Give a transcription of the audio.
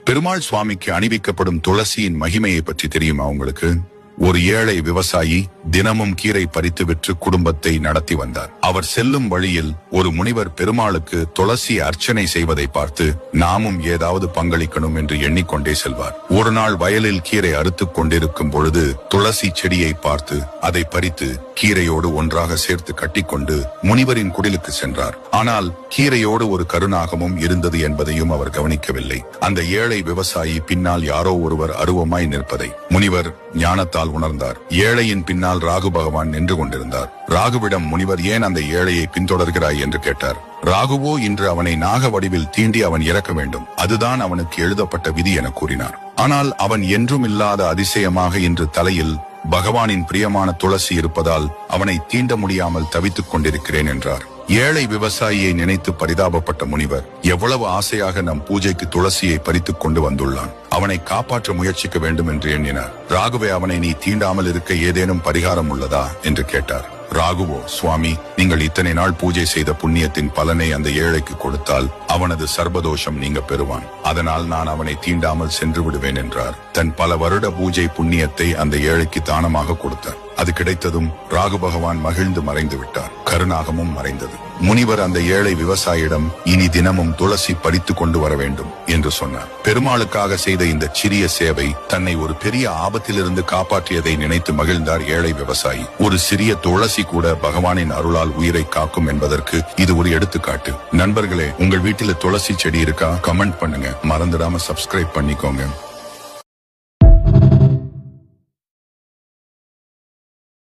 பெருமாள் சுவாமிக்கு அணிவிக்கப்படும் துளசியின் மகிமையை பற்றி தெரியுமா உங்களுக்கு? ஒரு ஏழை விவசாயி தினமும் கீரை பறித்து விற்று குடும்பத்தை நடத்தி வந்தார். அவர் செல்லும் வழியில் ஒரு முனிவர் பெருமாளுக்கு துளசி அர்ச்சனை செய்வதை பார்த்து நாமும் ஏதாவது பங்களிக்கணும் என்று எண்ணிக்கொண்டே செல்வார். ஒரு நாள் வயலில் கீரை அறுத்துக் கொண்டிருக்கும் பொழுது துளசி செடியை பார்த்து அதை பறித்து கீரையோடு ஒன்றாக சேர்த்து கட்டிக்கொண்டு முனிவரின் குடிலுக்கு சென்றார். ஆனால் கீரையோடு ஒரு கருநாகமும் இருந்தது என்பதையும் அவர் கவனிக்கவில்லை. அந்த ஏழை விவசாயி பின்னால் யாரோ ஒருவர் அருவமாய் நிற்பதை முனிவர் ஞானத்தால் உணர்ந்தார். ஏழையின் பின்னால் ராகு பகவான் நின்று கொண்டிருந்தார். ராகுவிடம் முனிவர் ஏன் அந்த ஏழையை பின்தொடர்கிறாய் என்று கேட்டார். ராகுவோ இன்று அவனை நாக வடிவில் தீண்டி அவன் இறக்க வேண்டும், அதுதான் அவனுக்கு எழுதப்பட்ட விதி என கூறினார். ஆனால் அவன் என்றும் இல்லாத அதிசயமாக இன்று தலையில் பகவானின் பிரியமான துளசி இருப்பதால் அவனை தீண்ட முடியாமல் தவித்துக் கொண்டிருக்கிறேன் என்றார். ஏழை விவசாயியை நினைத்து பரிதாபப்பட்ட முனிவர் எவ்வளவு ஆசையாக நம் பூஜைக்கு துளசியை பறித்துக் கொண்டு வந்துள்ளான், அவனை காப்பாற்ற முயற்சிக்க வேண்டும் என்று எண்ணினார். ராகுவே, அவனை நீ தீண்டாமல் இருக்க ஏதேனும் பரிகாரம் உள்ளதா என்று கேட்டார். ராகுவோ, சுவாமி, நீங்கள் இத்தனை நாள் பூஜை செய்த புண்ணியத்தின் பலனை அந்த ஏழைக்கு கொடுத்தால் அவனது சர்வதோஷம் நீங்க பெறுவான், அதனால் நான் அவனை தீண்டாமல் சென்று விடுவேன் என்றார். தன் பல வருட பூஜை புண்ணியத்தை அந்த ஏழைக்கு தானமாக கொடுத்தார். அது கிடைத்ததும் ராகு பகவான் மகிழ்ந்து மறைந்து விட்டார். கருநாகமும் மறைந்தது. முனிவர் அந்த ஏழை விவசாயியிடம் இனி தினமும் துளசி பறித்து கொண்டு வர வேண்டும் என்று சொன்னார். பெருமாளுக்காக செய்த இந்த சிறிய சேவை தன்னை ஒரு பெரிய ஆபத்திலிருந்து காப்பாற்றியதை நினைத்து மகிழ்ந்தார் ஏழை விவசாயி. ஒரு சிறிய துளசி கூட பகவானின் அருளால் உயிரை காக்கும் என்பதற்கு இது ஒரு எடுத்துக்காட்டு. நண்பர்களே, உங்கள் வீட்டில துளசி செடி இருக்கா? கமெண்ட் பண்ணுங்க. மறந்துடாம சப்ஸ்கிரைப் பண்ணிக்கோங்க.